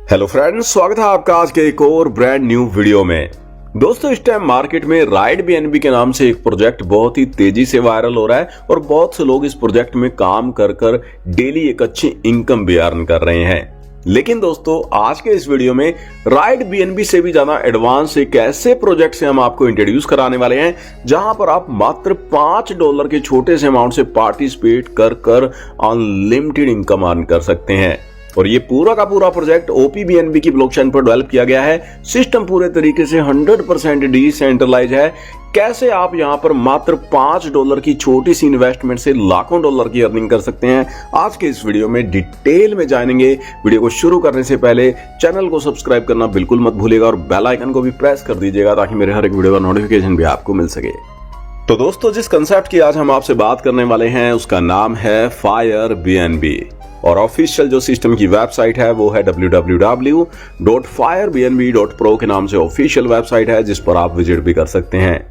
Hello friends, स्वागत है आपका आज के एक और ब्रांड न्यू वीडियो में। दोस्तों, इस टाइम मार्केट में राइड बीएनबी के नाम से एक प्रोजेक्ट बहुत ही तेजी से वायरल हो रहा है और बहुत से लोग इस प्रोजेक्ट में काम कर कर डेली एक अच्छी इनकम भी अर्न कर रहे हैं। लेकिन दोस्तों, आज के इस वीडियो में राइड बीएनबी से भी ज्यादा एडवांस एक ऐसे प्रोजेक्ट से हम आपको इंट्रोड्यूस कराने वाले हैं जहां पर आप मात्र $5 के छोटे से अमाउंट से पार्टिसिपेट कर कर अनलिमिटेड इनकम अर्न कर सकते हैं। और ये पूरा का पूरा प्रोजेक्ट OPBNB की ब्लॉकचेन पर डेवलप किया गया है। सिस्टम पूरे तरीके से 100% डिसेंट्रलाइज है। कैसे आप यहां पर मात्र $5 की छोटी सी इन्वेस्टमेंट से लाखों डॉलर की अर्निंग कर सकते हैं, आज के इस वीडियो में डिटेल में जानेंगे। वीडियो को शुरू करने से पहले चैनल को सब्सक्राइब करना बिल्कुल मत भूलिएगा और बेल आइकन को भी प्रेस कर दीजिएगा ताकि मेरे हर एक वीडियो का नोटिफिकेशन भी आपको मिल सके। तो दोस्तों, जिस कंसेप्ट की आज हम आपसे बात करने वाले हैं उसका नाम है FireBNB और ऑफिशियल जो सिस्टम की वेबसाइट है वो है www.firebnb.pro के नाम से ऑफिशियल वेबसाइट है जिस पर आप विजिट भी कर सकते हैं।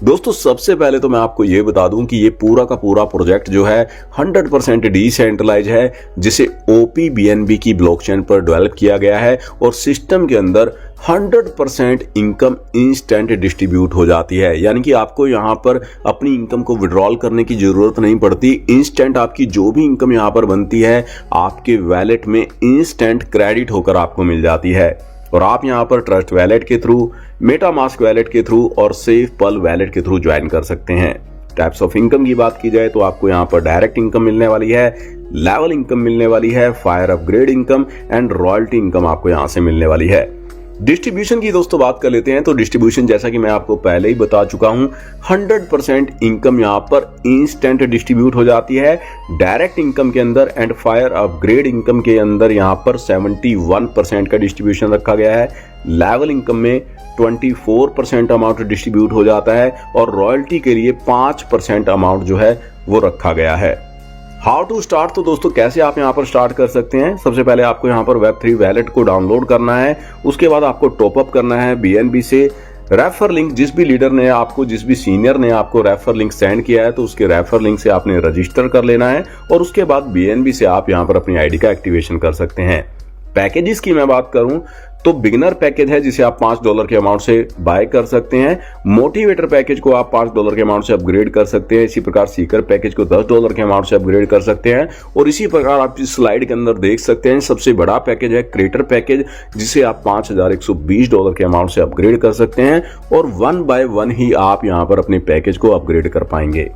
दोस्तों, सबसे पहले तो मैं आपको ये बता दूं कि ये पूरा का पूरा प्रोजेक्ट जो है 100% डिसेंट्रलाइज है, जिसे OPBNB की ब्लॉकचेन पर डेवलप किया गया है और सिस्टम के अंदर 100% इनकम इंस्टेंट डिस्ट्रीब्यूट हो जाती है। यानी कि आपको यहां पर अपनी इनकम को विड्रॉल करने की जरूरत नहीं पड़ती। इंस्टेंट आपकी जो भी इनकम यहां पर बनती है आपके वैलेट में इंस्टेंट क्रेडिट होकर आपको मिल जाती है। और आप यहां पर ट्रस्ट वैलेट के थ्रू, मेटामास्क वैलेट के थ्रू और सेफ पल वैलेट के थ्रू ज्वाइन कर सकते हैं। टाइप्स ऑफ इनकम की बात की जाए तो आपको यहां पर डायरेक्ट इनकम मिलने वाली है, लेवल इनकम मिलने वाली है, fire upgrade income and royalty income आपको यहां से मिलने वाली है। डिस्ट्रीब्यूशन की दोस्तों बात कर लेते हैं तो डिस्ट्रीब्यूशन, जैसा कि मैं आपको पहले ही बता चुका हूं, 100% इनकम यहां पर इंस्टेंट डिस्ट्रीब्यूट हो जाती है डायरेक्ट इनकम के अंदर एंड फायर अपग्रेड इनकम के अंदर यहां पर 71% का डिस्ट्रीब्यूशन रखा गया है। लेवल इनकम में 24% अमाउंट डिस्ट्रीब्यूट हो जाता है और रॉयल्टी के लिए 5% अमाउंट जो है वो रखा गया है। हाउ टू स्टार्ट, तो दोस्तों कैसे आप यहां पर स्टार्ट कर सकते हैं। सबसे पहले आपको यहां पर Web3 वैलेट को डाउनलोड करना है। उसके बाद आपको टॉपअप करना है BNB से। रेफर लिंक, जिस भी लीडर ने आपको, जिस भी सीनियर ने आपको रेफर लिंक सेंड किया है तो उसके रेफर लिंक से आपने रजिस्टर कर लेना है और उसके बाद BNB से आप यहां पर अपनी आईडी का एक्टिवेशन कर सकते हैं। पैकेजेस की मैं बात करूं तो बिगिनर पैकेज है जिसे आप $5 के अमाउंट से बाय कर सकते हैं। मोटिवेटर पैकेज को आप $5 के अमाउंट से अपग्रेड कर सकते हैं। इसी प्रकार सीकर पैकेज को $10 के अमाउंट से अपग्रेड कर सकते हैं। और इसी प्रकार आप इस स्लाइड के अंदर देख सकते हैं सबसे बड़ा पैकेज है क्रिएटर पैकेज, जिसे आप $5120 के अमाउंट से अपग्रेड कर सकते हैं और 1 by 1 ही आप यहां पर अपने पैकेज को अपग्रेड कर पाएंगे।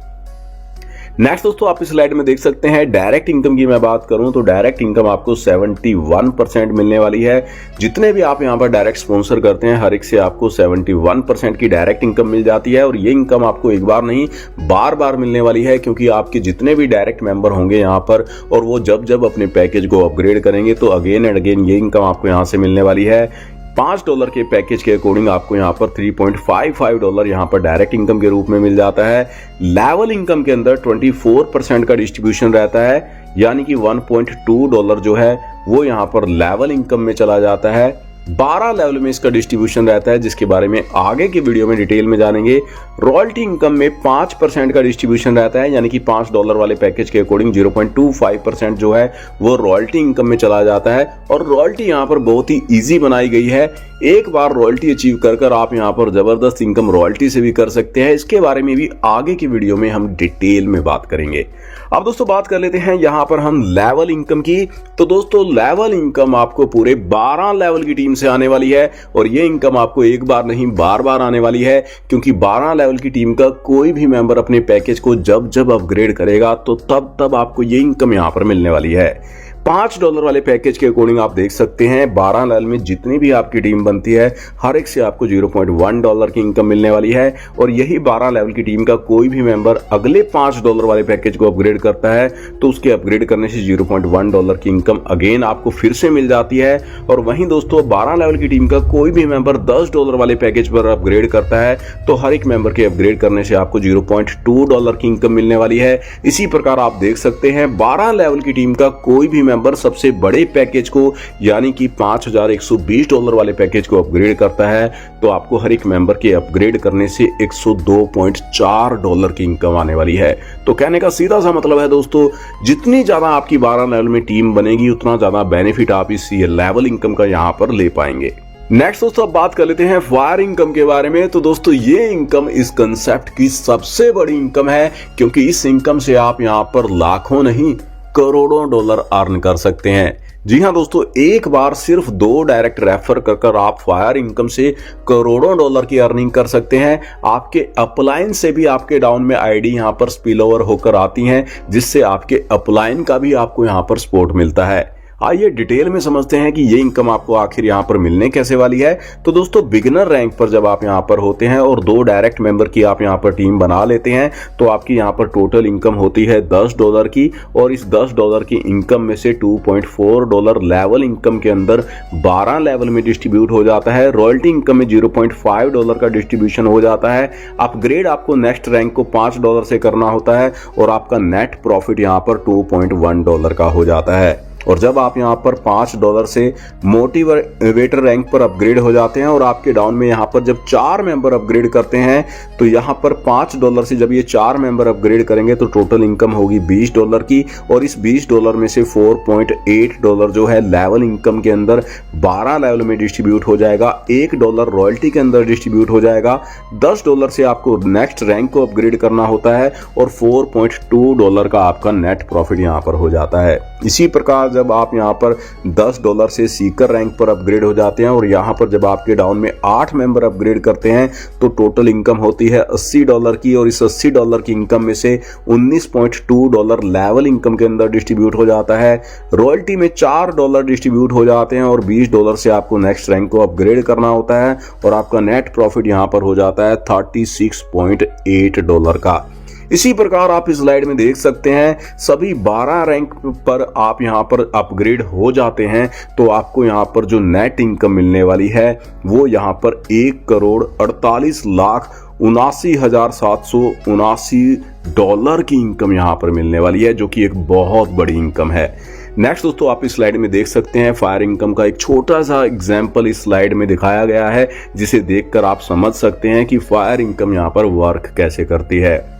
नेक्स्ट दोस्तों, आप इस स्लाइड में देख सकते हैं डायरेक्ट इनकम की मैं बात करूं तो डायरेक्ट इनकम आपको 71% मिलने वाली है। जितने भी आप यहां पर डायरेक्ट स्पॉन्सर करते हैं हर एक से आपको 71% की डायरेक्ट इनकम मिल जाती है और ये इनकम आपको एक बार नहीं बार बार मिलने वाली है, क्योंकि आपके जितने भी डायरेक्ट मेंबर होंगे यहां पर और वो जब जब अपने पैकेज को अपग्रेड करेंगे तो अगेन एंड अगेन ये इनकम आपको यहां से मिलने वाली है। $5 के पैकेज के अकॉर्डिंग आपको यहाँ पर $3.55 यहाँ पर डायरेक्ट इनकम के रूप में मिल जाता है। लेवल इनकम के अंदर 24% का डिस्ट्रीब्यूशन रहता है, यानी कि $1.2 जो है वो यहाँ पर लेवल इनकम में चला जाता है। 12 लेवल में इसका डिस्ट्रीब्यूशन रहता है, जिसके बारे में आगे की वीडियो में डिटेल में जानेंगे। रॉयल्टी इनकम में 5% का डिस्ट्रीब्यूशन रहता है, यानी कि $5 वाले पैकेज के अकॉर्डिंग 0.25% जो है वो रॉयल्टी इनकम में चला जाता है। और रॉयल्टी यहाँ पर बहुत ही इजी बनाई गई है। एक बार रॉयल्टी अचीव कर आप यहाँ पर जबरदस्त इनकम रॉयल्टी से भी कर सकते हैं। इसके बारे में भी आगे की वीडियो में हम डिटेल में बात करेंगे। अब दोस्तों बात कर लेते हैं यहाँ पर हम लेवल इनकम की। तो दोस्तों, लेवल इनकम आपको पूरे 12 लेवल की टीम से आने वाली है और ये इनकम आपको एक बार नहीं बार बार आने वाली है, क्योंकि 12 लेवल की टीम का कोई भी मेंबर अपने पैकेज को जब जब अपग्रेड करेगा तो तब तब आपको ये इनकम यहाँ पर मिलने वाली है। $5 वाले पैकेज के अकॉर्डिंग आप देख सकते हैं 12 लेवल में जितनी भी आपकी टीम बनती है हर एक से आपको $0.1 की इनकम मिलने वाली है। और यही 12 लेवल की टीम का कोई भी मेंबर अगले $5 वाले पैकेज को अपग्रेड करता है तो उसके अपग्रेड करने से $0.1 की इनकम अगेन आपको फिर से मिल जाती है। और वहीं दोस्तों 12 लेवल की टीम का कोई भी मेंबर $10 वाले पैकेज पर अपग्रेड करता है तो हर एक मेंबर के अपग्रेड करने से आपको $0.2 की इनकम मिलने वाली है। इसी प्रकार आप देख सकते हैं 12 लेवल की टीम का कोई भी मेंबर सबसे बड़े पैकेज को यानी कि $5,120 वाले पैकेज को अपग्रेड करता है तो आपको हर एक मेंबर के अपग्रेड करने से $102.4 की इनकम आने वाली है। तो कहने का सीधा सा मतलब है दोस्तों, जितनी ज्यादा आपकी 12 लेवल में टीम बनेगी उतना ज्यादा बेनिफिट आप इस लेवल इनकम का यहाँ पर ले पाएंगे। नेक्स्ट दोस्तों अब बात कर लेते हैं फायर इनकम के बारे में। तो दोस्तों ये इनकम इस कंसेप्ट की सबसे बड़ी इनकम है, क्योंकि इस इनकम से आप यहाँ पर लाखों नहीं करोड़ों डॉलर अर्न कर सकते हैं। जी हाँ दोस्तों, एक बार सिर्फ 2 डायरेक्ट रेफर कर आप फायर इनकम से करोड़ों डॉलर की अर्निंग कर सकते हैं। आपके अपलाइन से भी आपके डाउन में आईडी यहाँ पर स्पिल ओवर होकर आती हैं, जिससे आपके अपलाइन का भी आपको यहाँ पर सपोर्ट मिलता है। आइए डिटेल में समझते हैं कि ये इनकम आपको आखिर यहाँ पर मिलने कैसे वाली है। तो दोस्तों बिगिनर रैंक पर जब आप यहाँ पर होते हैं और 2 डायरेक्ट मेंबर की आप यहाँ पर टीम बना लेते हैं तो आपकी यहाँ पर टोटल इनकम होती है $10 की, और इस $10 की इनकम में से $2.4 लेवल इनकम के अंदर 12 लेवल में डिस्ट्रीब्यूट हो जाता है। रॉयल्टी इनकम में $0.5 का डिस्ट्रीब्यूशन हो जाता है। अपग्रेड आपको नेक्स्ट रैंक को $5 से करना होता है और आपका नेट प्रॉफिट यहाँ पर $2.1 का हो जाता है। और जब आप यहाँ पर $5 से मोटिवेटर रैंक पर अपग्रेड हो जाते हैं और आपके डाउन में यहाँ पर जब 4 मेंबर अपग्रेड करते हैं तो यहाँ पर $5 से जब ये 4 मेंबर अपग्रेड करेंगे तो टोटल इनकम होगी $20 की, और इस $20 में से $4.8 जो है लेवल इनकम के अंदर 12 लेवल में डिस्ट्रीब्यूट हो जाएगा। $1 रॉयल्टी के अंदर डिस्ट्रीब्यूट हो जाएगा। $10 से आपको नेक्स्ट रैंक को अपग्रेड करना होता है और $4.2 का आपका नेट प्रॉफिट यहाँ पर हो जाता है। इसी प्रकार जब आप यहाँ पर $10 से सीकर रैंक पर अपग्रेड हो जाते हैं और यहाँ पर जब आपके डाउन में 8 मेंबर अपग्रेड करते हैं तो टोटल इनकम होती है $80 की, और इस $80 की इनकम में से $19.2 लेवल इनकम के अंदर डिस्ट्रीब्यूट हो जाता है। रॉयल्टी में $4 डिस्ट्रीब्यूट हो जाते हैं और $20 से आपको नेक्स्ट रैंक को अपग्रेड करना होता है और आपका नेट प्रॉफिट यहाँ पर हो जाता है $36.8 का। इसी प्रकार आप इस स्लाइड में देख सकते हैं सभी 12 रैंक पर आप यहाँ पर अपग्रेड हो जाते हैं तो आपको यहाँ पर जो नेट इनकम मिलने वाली है वो यहाँ पर $1,48,779,779 की इनकम यहाँ पर मिलने वाली है, जो कि एक बहुत बड़ी इनकम है। नेक्स्ट दोस्तों आप इस स्लाइड में देख सकते हैं फायर इनकम का एक छोटा सा एग्जांपल इस स्लाइड में दिखाया गया है, जिसे देखकर आप समझ सकते हैं कि फायर इनकम यहाँ पर वर्क कैसे करती है।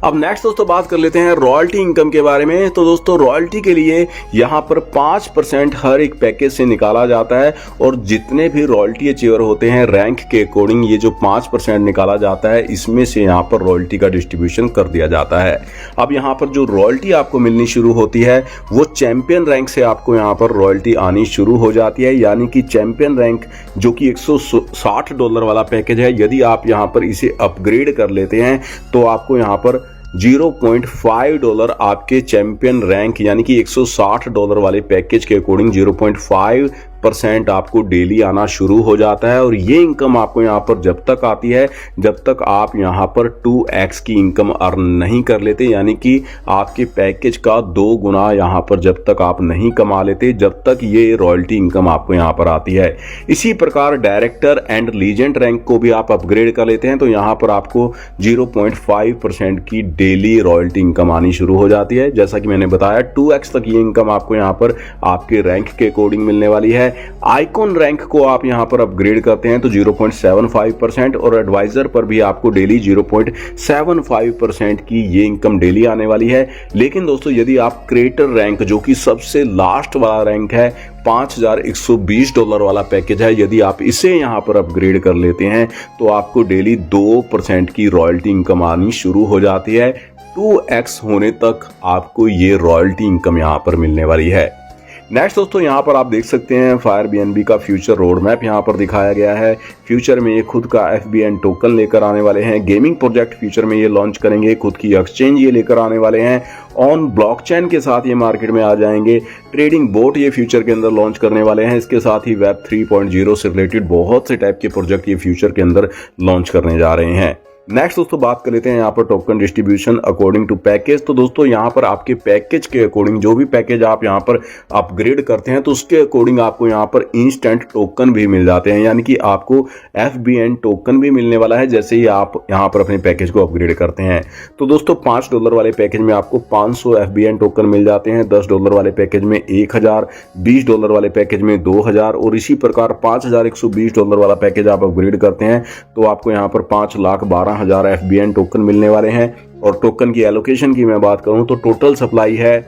अब नेक्स्ट दोस्तों बात कर लेते हैं रॉयल्टी इनकम के बारे में। तो दोस्तों रॉयल्टी के लिए यहाँ पर 5% हर एक पैकेज से निकाला जाता है, और जितने भी रॉयल्टी अचीवर होते हैं रैंक के अकॉर्डिंग ये जो 5% निकाला जाता है इसमें से यहाँ पर रॉयल्टी का डिस्ट्रीब्यूशन कर दिया जाता है। अब यहाँ पर जो रॉयल्टी आपको मिलनी शुरू होती है वो चैंपियन रैंक से आपको यहाँ पर रॉयल्टी आनी शुरू हो जाती है, यानी कि चैंपियन रैंक जो कि $160 वाला पैकेज है, यदि आप यहाँ पर इसे अपग्रेड कर लेते हैं तो आपको यहाँ पर $0.5 आपके चैंपियन रैंक यानी कि $160 वाले पैकेज के अकॉर्डिंग 0.5% आपको डेली आना शुरू हो जाता है। और ये इनकम आपको यहाँ पर जब तक आती है जब तक आप यहाँ पर 2x की इनकम अर्न नहीं कर लेते, यानी कि आपके पैकेज का 2 गुना यहाँ पर जब तक आप नहीं कमा लेते, जब तक ये रॉयल्टी इनकम आपको यहाँ पर आती है। इसी प्रकार डायरेक्टर एंड लीजेंड रैंक को भी आप अपग्रेड कर लेते हैं तो यहाँ पर आपको 0.5% की डेली रॉयल्टी इनकम आनी शुरू हो जाती है। जैसा कि मैंने बताया 2x तक ये इनकम आपको यहाँ पर आपके रैंक के अकॉर्डिंग मिलने वाली है। आइकॉन रैंक को आप यहाँ पर अपग्रेड करते हैं तो 0.75%, और एडवाइजर पर भी आपको डेली 0.75% की ये इनकम डेली आने वाली है। लेकिन दोस्तों यदि आप क्रिएटर रैंक जो कि सबसे लास्ट वाला रैंक है $5,120 वाला पैकेज है, यदि आप इसे यहाँ पर अपग्रेड कर लेते हैं तो आपको डेली 2% की रॉयल्टी इनकम आनी शुरू हो जाती है। 2x होने तक आपको ये रॉयल्टी इनकम यहाँ पर मिलने वाली है। नेक्स्ट दोस्तों यहाँ पर आप देख सकते हैं फायर BNB का फ्यूचर रोड मैप यहाँ पर दिखाया गया है। फ्यूचर में ये खुद का FBN टोकन लेकर आने वाले हैं। गेमिंग प्रोजेक्ट फ्यूचर में ये लॉन्च करेंगे। खुद की एक्सचेंज ये लेकर आने वाले हैं। ऑन ब्लॉकचेन के साथ ये मार्केट में आ जाएंगे। ट्रेडिंग बोट ये फ्यूचर के अंदर लॉन्च करने वाले हैं। इसके साथ ही वेब 3.0 से रिलेटेड बहुत से टाइप के प्रोजेक्ट ये फ्यूचर के अंदर लॉन्च करने जा रहे हैं। नेक्स्ट दोस्तों बात कर लेते हैं यहाँ पर token distribution according to package. तो दोस्तों यहाँ पर आपके पैकेज के अकॉर्डिंग, जो भी पैकेज आप यहाँ पर अपग्रेड करते हैं तो उसके अकॉर्डिंग आपको यहाँ पर इंस्टेंट टोकन भी मिल जाते हैं, यानी कि आपको FBN टोकन भी मिलने वाला है जैसे ही आप यहाँ पर अपने पैकेज को अपग्रेड करते हैं। तो दोस्तों $5 वाले पैकेज में आपको 500 FBN टोकन मिल जाते हैं, $10 वाले पैकेज में 1000, $20 वाले पैकेज में 2000 और इसी प्रकार $5120 वाला पैकेज आप अपग्रेड करते हैं तो आपको यहाँ पर 5,12,000 FBN टोकन मिलने वाले हैं। और टोकन की एलोकेशन की मैं बात करूं तो टोटल सप्लाई है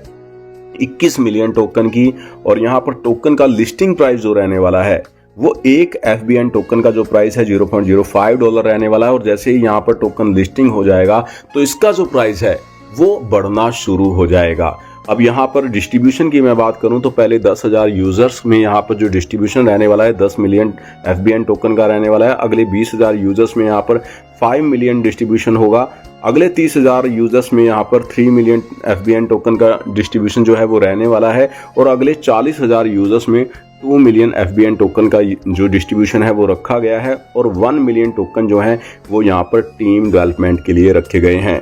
21 मिलियन टोकन की, और यहाँ पर टोकन का लिस्टिंग प्राइस जो रहने वाला है वो एक FBN टोकन का जो प्राइस है $0.05 रहने वाला है। और जैसे ही यहाँ पर टोकन लिस्टिंग हो जाएगा तो इसका जो प्राइस है वो बढ़ना शुरू हो जाएगा। अब यहाँ पर डिस्ट्रीब्यूशन की मैं बात करूं तो पहले 10,000 यूजर्स में यहाँ पर जो डिस्ट्रीब्यूशन रहने वाला है 10 मिलियन FBN टोकन का रहने वाला है। अगले 20,000 यूजर्स में यहाँ पर 5 मिलियन डिस्ट्रीब्यूशन होगा। अगले 30,000 यूजर्स में यहाँ पर 3 मिलियन FBN टोकन का डिस्ट्रीब्यूशन जो है वो रहने वाला है। और अगले 40,000 यूजर्स में 2 मिलियन FBN टोकन का जो डिस्ट्रीब्यूशन है वो रखा गया है। और 1 मिलियन टोकन जो है वो यहाँ पर टीम डेवलपमेंट के लिए रखे गए हैं।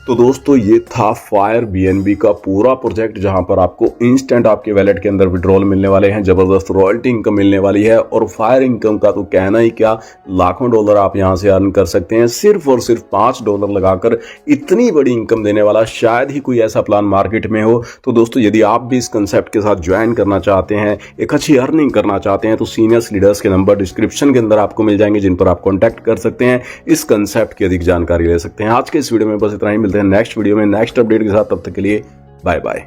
तो दोस्तों ये था फायर BNB का पूरा प्रोजेक्ट, जहां पर आपको इंस्टेंट आपके वैलेट के अंदर विड्रॉल मिलने वाले हैं, जबरदस्त रॉयल्टी इनकम मिलने वाली है। और फायर इनकम का तो कहना ही क्या, लाखों डॉलर आप यहां से अर्न कर सकते हैं। सिर्फ और सिर्फ $5 लगाकर इतनी बड़ी इनकम देने वाला शायद ही कोई ऐसा प्लान मार्केट में हो। तो दोस्तों यदि आप भी इस कंसेप्ट के साथ ज्वाइन करना चाहते हैं, एक अच्छी अर्निंग करना चाहते हैं, तो सीनियर्स लीडर्स के नंबर डिस्क्रिप्शन के अंदर आपको मिल जाएंगे, जिन पर आप कॉन्टैक्ट कर सकते हैं, इस कंसेप्ट की अधिक जानकारी ले सकते हैं। आज के इस वीडियो में बस इतना ही, मिलते हैं नेक्स्ट वीडियो में नेक्स्ट अपडेट के साथ। तब तक के लिए बाय बाय।